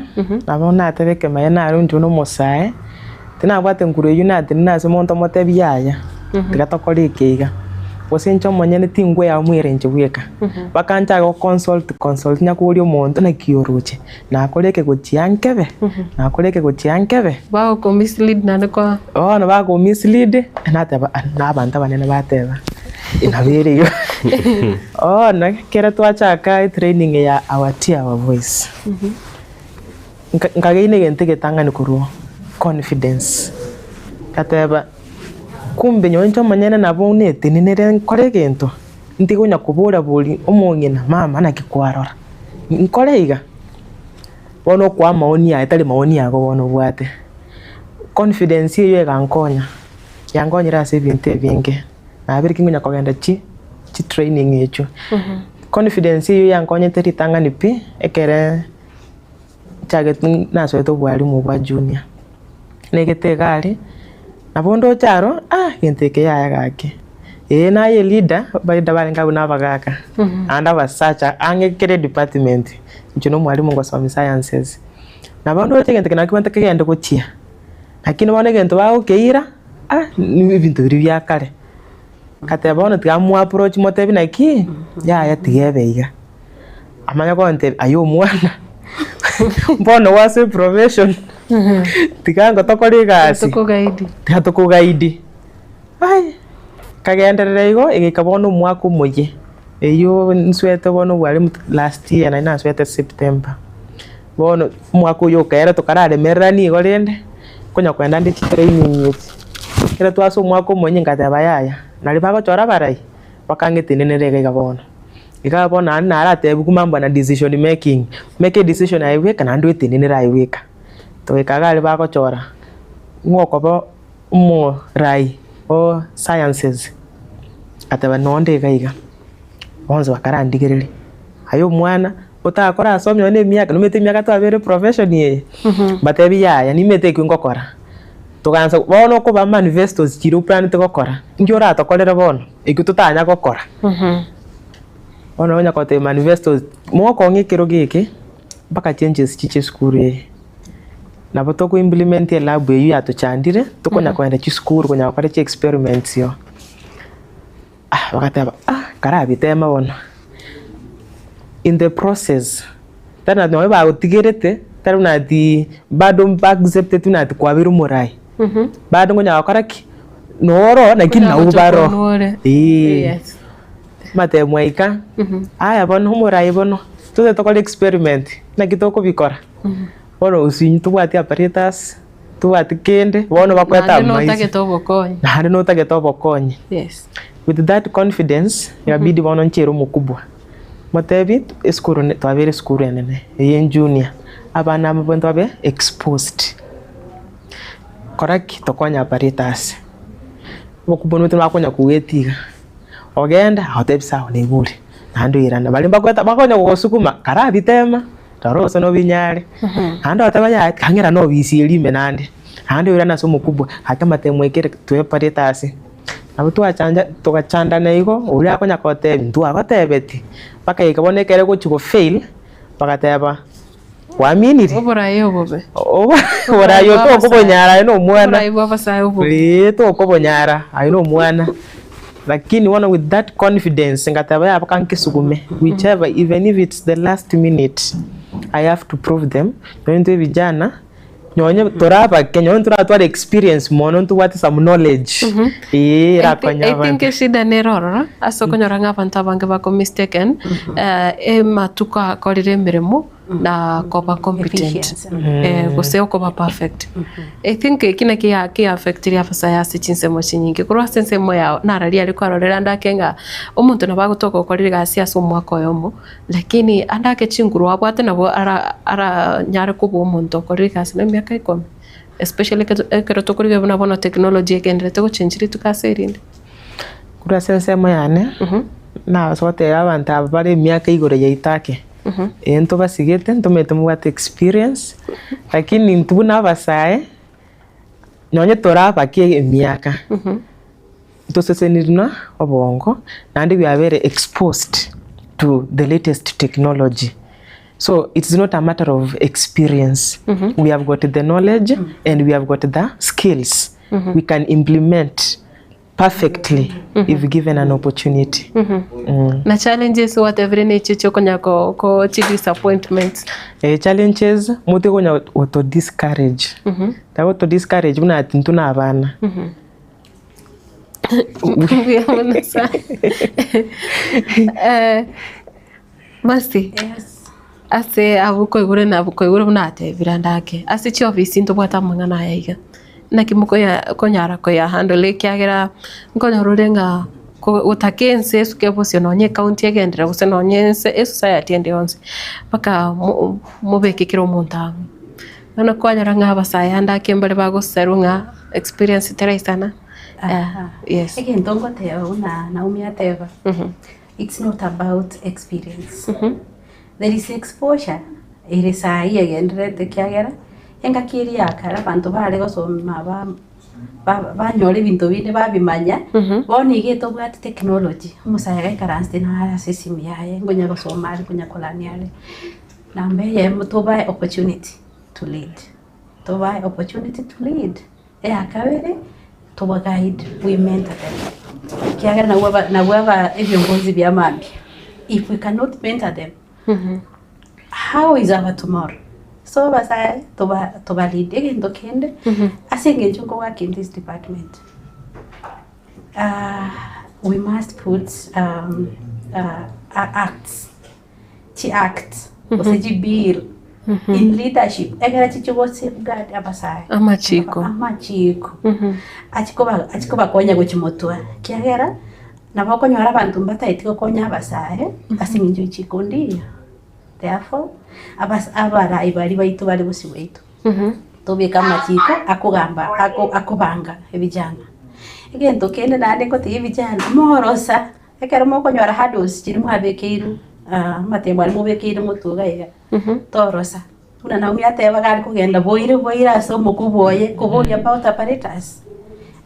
nabona atebeke mayana arunju no musaya tina bwate nguru yunati naso monto mote byaya tigatokora ikiga wasencho monyene tingwe ya mwire njiweka bakanja go consult nyakuri omonto na kioroche na akoreke gochiankebe ba ko mislead na ko na ba ko mislead na taba na abantu banene bateba inabere yo na kera twachaka training ya our voice ngagine gente getangani kuruo confidence kateba kumbe nyoncho manyana nabo nete ninere nkore gento ndigo nyakubura buri omongena mama nakikwarora nkore iga bono kwa maoni ya etali maoni yago bono bwate confidence iyo egankonya yangonyira ase binte binge nabiri kingunya kogenda chi training echo confidence iyo yankonya teritanga ni pi ekere chagetu naso to bwali mu bwa junior negete gari nabondo charo genteke ya gake na ye leader baida balenga bunabagaka anda basacha angekere department nchino mwalimu ngo some sciences nabondo chegente kana kwanta kegende gochia lakini bone gento bawo keira ni bintu biri byakare kate bono tgamu approach motebi naki ya tigebeiga amanya konte ayo mwana mbono wase profession tikango tokori gasi tukugaidi kagenderere igo igikabono mwako moye eyo nswete bono bwali last year na nswete September bono mwako yo kaera tokarare merani igo rende konya kwenda ndi training yeti kera twaso mwako monye ngataba yaya nali bago chora barai bakangetenenere igabono igabona na arate bukumamba na decision making make a decision aiweka na ndo etenenere aiweka to ikagali bako chora ngoko bo mo rai o sciences ataba nonde gaiga bonzo bakarandigerere ayo mwana utakora asomyo ne miaka numete miaka to abere profession ye batebi yaya nimete kwingokora tukanza bono ko ba manifestos kiro plan to gokora njora atokorera bono ikututanya gokora bono nya kote manifestos moko ngikiro giki baka changes chiche school nabo toko implement ya lab eyu atochandire tukonya kwenda chi school konya kwenda chi experiments yo wakataba karabi tema bona in the process tana no ba utigerete taruna di bado accepted tuna kwabira murai bado ngonya wakaraki noro na kinna ubaro yes mate mwaika aya bono umurai bono tuze tokora experiment na kitoko bikora bono usinyi tubwati apparatus tubwati kende bono bakweta maisi na no tagetobo konye. Yes. With that confidence yabidi bono nchero mukubwa motebi eskuru twabere skuru enene yen junior abana mabonto babe exposed correct tokonya apparatus bokubona twakonya kuwetiga ogenda hotebisa onebure nando irana bali bakweta bakonya gusukuma karabitema taroso no binyare ando atabanya kangera no bisirime nande ando irana so mukubwa hakamatemmwekere twepareta abo twachanja tugachanda neigo uri akonya kotebi ntu agotebeti paka ikabonekere guchigo fail bagateba waminiri oburayo bobe oburayo to kubonyara no mwana oburayo babasayo bobe to kubonyara ayino mwana lakini one with that confidence ngataba yabakankesugume whichever even if it's the last minute I have to prove them nto vijana nyonye toraba kenyo ntura experience mono ntu what some knowledge I think shida neroro asokonyora abantu abange bako mistaken matuka korire mirimo na koba competent guseo koba perfect. I think kina ki affect ria fasa ya sichinse mochi nyingi kurwa sense moya nararia ariko arorera ndakenga umuntu nabagutoka korire gasi aso mwako yomo lakini andake chinguru abwate nabo ara nyare kubo umuntu korire gasi na miaka 10 especially kero tokorire bona technology ekenderete go change tukaserinde kurwa sense moya ne na sote abantu abare miaka igore yaitake ento basigete ntomete muwat experience lakini ntubuna basae nyonye toraba kie miaka tosesenirna obongo nandi we are very exposed to the latest technology, so it's not a matter of experience. We have got the knowledge and we have got the skills. We can implement perfectly if given an opportunity. Na challenges whatever nature chokonya ko disappointments. Challenges muti konya auto discourage. Ta auto discourage muna tintuna abana. Masti. Yes. Ase abuko igure na abuko igure munate birandake. Ase chi office ntobwata mangana yaiga. Na kimuko ya konyara ko ya handle kyagera ngonya rurenga utakense suke bose nonye county yagendera bose nonye society ende yonse paka mubekekiro munta nana kwanyara ngabasaya ndake mbale bagosarunga experience teraisana. Yes again tongo teo na umia teva. It's not about experience. There is exposure ere sai yagendera kyagera enga kiri yakara bantu bale gosoma banyore bintu bine babimanya boni geto bwat technology musaya gaikaranste na system yaye ngonya gosoma ari kunya kolaniale nambe ye mutoba opportunity to lead akabere toba guide we mentor them kiagera na waba ebyongozi bya mambi. If we cannot mentor them, how is our tomorrow? So basai toba lead again to kende asenge choko work in this department. We must put acts oseji bill in leadership egera chicho safeguard abasai amachiko achikoba konya gochimotwa kiagera nabakonyora abantu mbataitiko konya abasai asinginjo chikondi. Therefore abara ibari baitu bali busi baitu tobeka machiko akugamba akubanga ebijana egento kende nande ko tibijana morosa ekero mokonyora hados chiri muhabekeiru matembo ali mubekeiru mutuga iga torosa una na umia teba gali kugenda boira so mukuboye kuboya about apparatus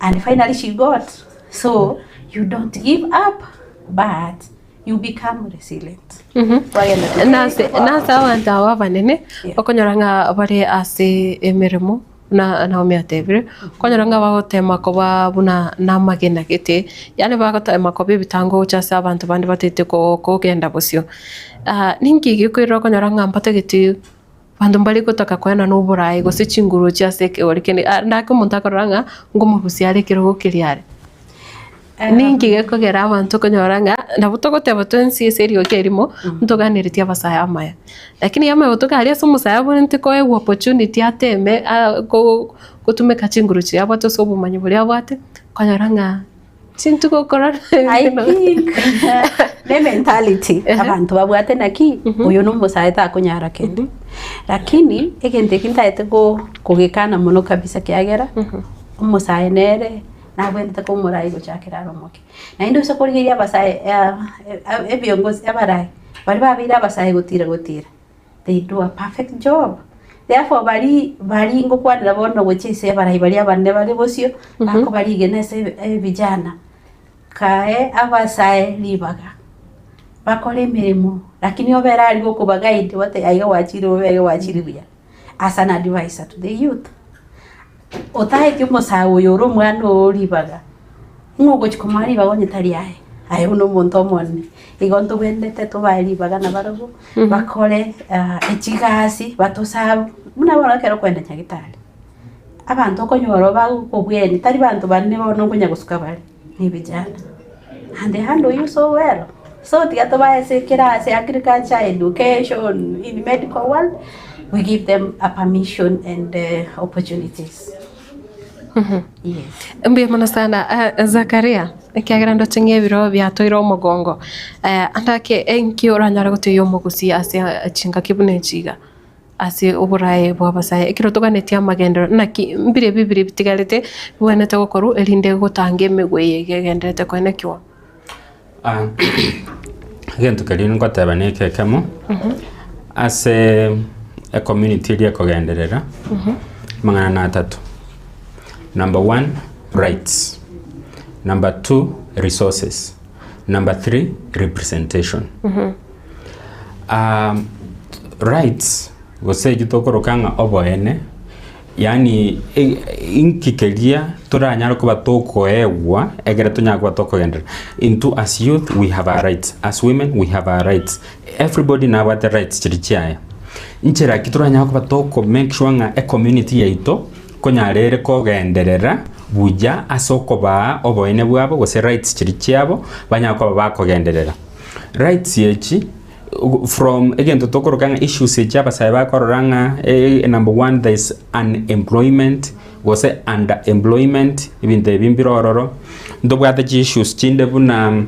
and finally she got. So you don't give up but you become resilient. Nasa wanta wavanene okonyoranga bare ase emeremo na umiatebire konyoranga bagotema koba buna namagena gete yani bagotema kobe bitango cyase abantu bandi batete ko genda busyo ningi gikwiro konyoranga mpate gete bandu mbali gutaka kwena no burayi gose chinguru cyase ke orikene ndako muntakoranga ngomubusi arekero gukiriare. ningi gekogera abantu konyoranga na butogoteba twensi serio kerimo ntoganiritia basaya amaya lakini yama utogaria somo saya bonente ko e opportunity ateme kutumeka chinguru chia bato sobo manyubuli abate konyoranga sintu kokora I think the mentality abantu babwate naki uyu no musaya ta kunyara kendi lakini egente kintaete kugikana muno kabisa kiagera umusaya nere na bwente ko murai guchakira romoke na indo so kurigia basaya ebiongozi abarai bari babira basaya gutira they do a perfect job therefore bari ngokwanira bono gochise barai bari abanne bari bosio bako bari genese vijana kae abasae libaga bakole mirimo lakini obera ali gukubagaide wate aiga wachiri buya as an advisor to the youth otae kimo sawo yoro mwana olibaga ngogo chikomari bagonye tari aye uno muntu omone igonto bendete to bali baga na barogo bakole echigasi batosabu muna bona kero kwenda nyagitari abantu konyoro bagukubweni tari bantu banne bono kunya gusuka bali ni vijana and they handle you so well so tigato ba se kira se agriculture education in medical world we give them a permission and opportunities. Yes. Mbe mana sana Zakaria kiagira ndo chinge biro bya toiro mugongo andake enki oranyara guteyo mugusi ase chinga kibune chiga ase uburaye bwabasaya ikirotoganetia magendo naki mbire bibiri bitigalete bwanete gokoru elinde gotange megwe gegenderete kwene kyo agento kalino kwatabane kekamo ase a community ria kogenderera mangana na tatu. Number 1, rights. Number 2, resources. Number 3, representation. Rights gose gitokorokanga oboene yani inkikelia turanyara kuba tokoewa egere tunyagwa tokogendera into as youth we have our rights, as women we have our rights, everybody now what the rights chirichaya nchera kituranyara kuba toko make sure nga a community yaito konyarere kogenderera buja asoko ba oboene bwabo gose rights chirichabo banyako bakogenderera rights yechi from again to tokorokanga issues ejaba saiba kororanga number 1 there is unemployment gose underemployment ibinte bimbirororo ndobwate issues chinde buna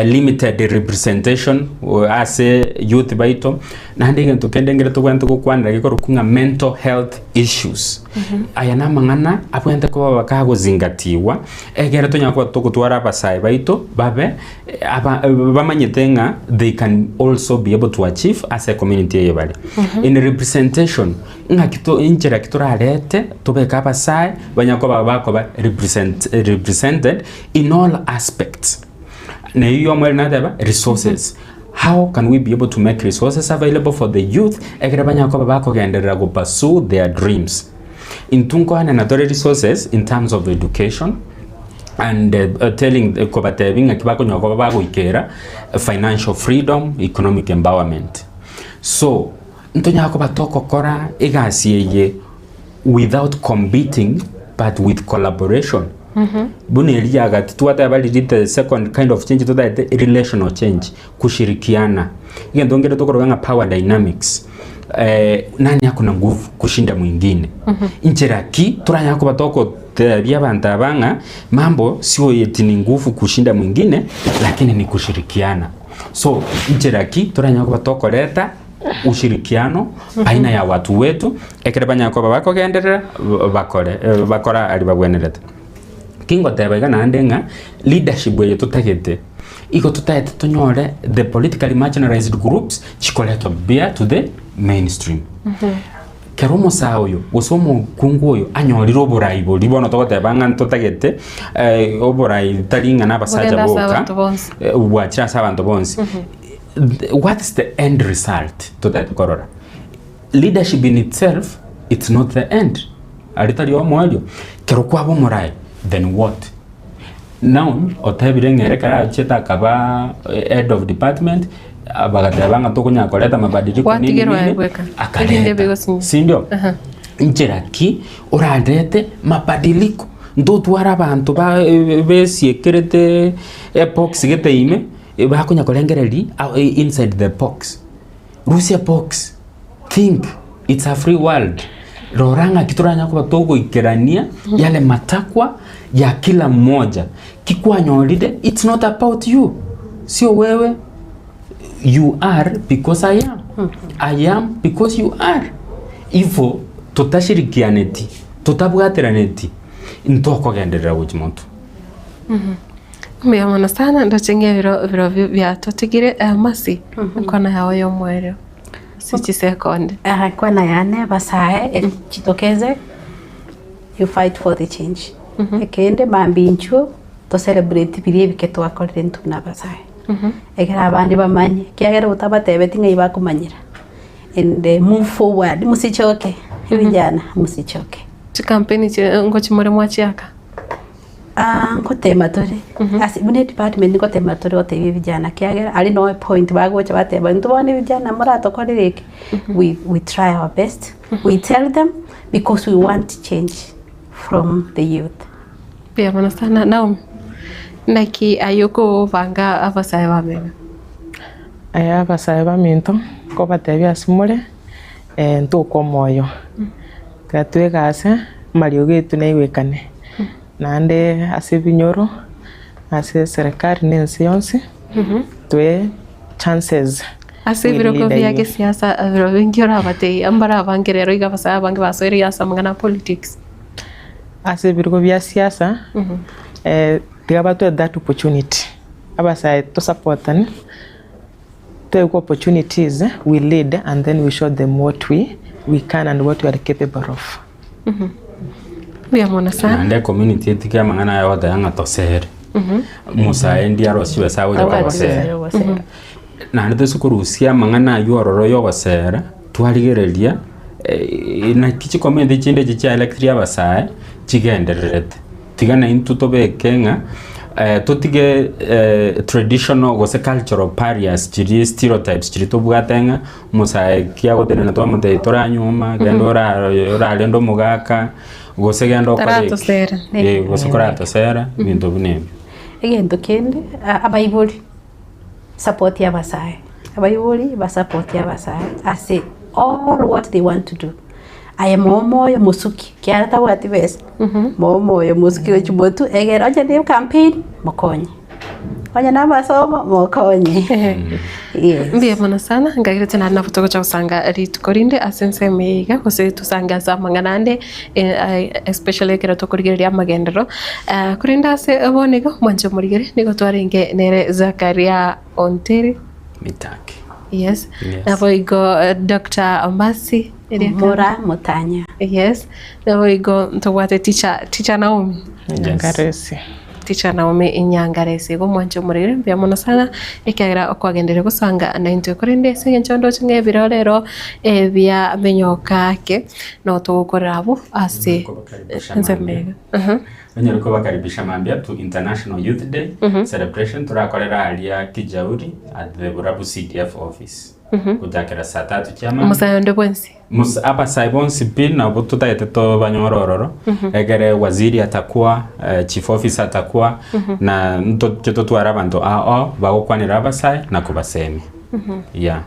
limited representation as youth baito na ndenge tukendengere tukwente kukwandira gikorokunga mental health issues ayana mangana apwente ko bakago zingatiwa egere tonyakwa tukutwara basai baito babe bamanyetenga they can also be able to achieve as a community yebale in representation ngakito injera kiturarete tubeka basai banyako bako ba represented in all aspects. Na hiyo mwelinadeba resources. How can we be able to make resources available for the youth egerebanya ko babako genderera go pursue their dreams intunko ana natore resources in terms of education and telling ko batebinga kibako nyoko babako ikera financial freedom, economic empowerment. So ntonya ko batoko kora igasiye without competing but with collaboration. Buneli agati tuwata bali the second kind of change to that relational change kushirikiana ngendo ngere tokoroganga power dynamics nani yako na nguvu kushinda mwingine incheraki turanya yako batoko bya banta banga mambo sio yeti ni nguvu kushinda mwingine lakini ni kushirikiana so incheraki turanya yako batoko leta ushirikiano baina ya watu wetu ekerebanya yako babako genderera bakora ali babwenereta kingo tebega na ndenga leadership ye tutagete iko tutayete tunyore the politically marginalized groups chikoleto bear to the mainstream keromo saoyo usomo kungoyo anyoriro oboraibo libono togotebanga tutagete oborai taringa nabasaja boka ubwachira sabantu bonsi what is the end result to that korora leadership in itself it's not the end aritali omwalio kero kwabo morai then what now otabirengere kara cheta kaba head of department abagatebanga tokunya koleta mabadiliko nini akaleta sindio njeraki urandete mabadiliko ndotwara abantu besiekerete box geteime bakonya kolengereri inside the box. Russia box. Think it's a free world. Roranga kituranya kwa togo ikerania yale matakwa ya kila mmoja. Kikwanyolide, it's not about you. Sio wewe. You are because I am. I am because you are. Ivo tutashirikianeti, tutabwateraneti. Ntoko genderera uchimontu. Mwana sana ndo chenye viro vya totigire masi nkona yao yo mwero. Sichi sekonde. Kwa na yane basae chitokeze, you fight for the change. Ekende mambincho to celebrate biriye biketo akorire ntuna basae. Ekera abandi bamanye kiagera utabatebe tinga ibakumanyira. And move forward, musichoke. Vijana musichoke. Chikampeni ngochi more mwachiaka. Ngote matore. Asi mune department ngote matore ote vijana kiagera ali no point bagocha bateba ntubone vijana murato korereke. We try our best. We tell them because we want change from the youth. Pia mana sana Naomi. Naki ayoko vanga abasaye bamega. Aya abasaye baminto ko batebya simule ntoko moyo. Katwega ase Mario gitu naiwekane. Nande ase binyoro ase serikali nensi yonse. Twe chances. Ase biroko byake siasa biro bingira bate ambara bangerero igabasa bange basori yasa mangana politics. Ase biroko bya siasa tigabatu that opportunity. Abasa to support and take opportunities, we lead and then we show them what we can and what we are capable of. Bia mona sana. Ande community etika mangana ya wada yanga tosere. Musa endi arosiwe sawo ya wasere. Na ande sukurusia mangana yororo yo wasere twaligerelia na kichi komende chinde chicha electria basae chigenderete. Tigana intutobe kenga tutige traditional gose cultural barriers chiri stereotypes chiri tobwatenga musa kia godena to amonte tora nyuma gendora ora lendo mugaka gose gendo kore gose korato sera bintu bine egento kende abayibuli support ya basaye abayibuli ba support ya basaye ase all what they want to do. Aya moyo musuki kiara tawati best moyo musuki ochibotu egera oje de campaign mokonye oje namba somo mokonye yes mbia mona sana ngagire tena na foto cha usanga ritukorinde asense meiga kose tusanga za manganande especially kira tokorigeria magendero kurinda se bonigo mwanjo murigere nigo twarenge nere Zakaria Onteri mitaki. Yes. Na voigo Dr. Ambasi Mora Mutanya. Yes. Na voigo ntwate teacher Naomi Nyangaresi. Teacher Naomi Inyangaresi go mwanjo murire bya mono sana ikagira okwagendere gusanga na into korinde singenchondo chinge birorero bya menyoka ke no tukorabo ase nzemega. Nyeruko bakaribisha mambia to International Youth Day celebration turakorera alia Kijauri at the Burabu CDF office. Kutakira saa 3 chama. Musayonde bwensi. Hapa saibonsi pin na tutaite to banyorororo. Egere waziri atakuwa, chief officer atakuwa na nto twara bantu bagokwanira abasai na kubasemi. Yeah.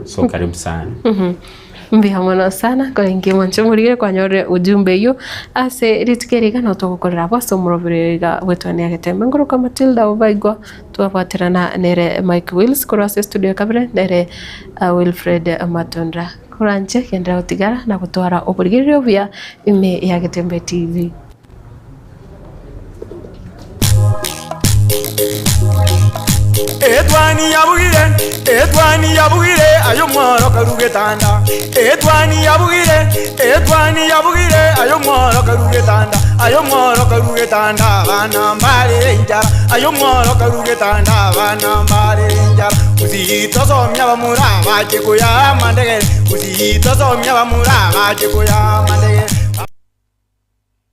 So karibu sana. Mbia mwana sana kwa ingi mwancho murire kwa nyore ujumbe yo ase ritikeriga no togukorera baso murobirega wetwane agetembe ngoro kwa Matilda ubaigwa tuwapatirana nere Mike Wills kwa studio kabere nere Wilfred Matondra kuranje kendra utigara na kutwara oburigirio bya ime ya Getembe TV. Edwani yabugire ayo mworo karugetanda Edwani yabugire ayo mworo karugetanda bana mbale njara ayo mworo karugetanda bana mbale njara uzito somya bamura baje kuya mandege uzito somya bamura baje kuya mandege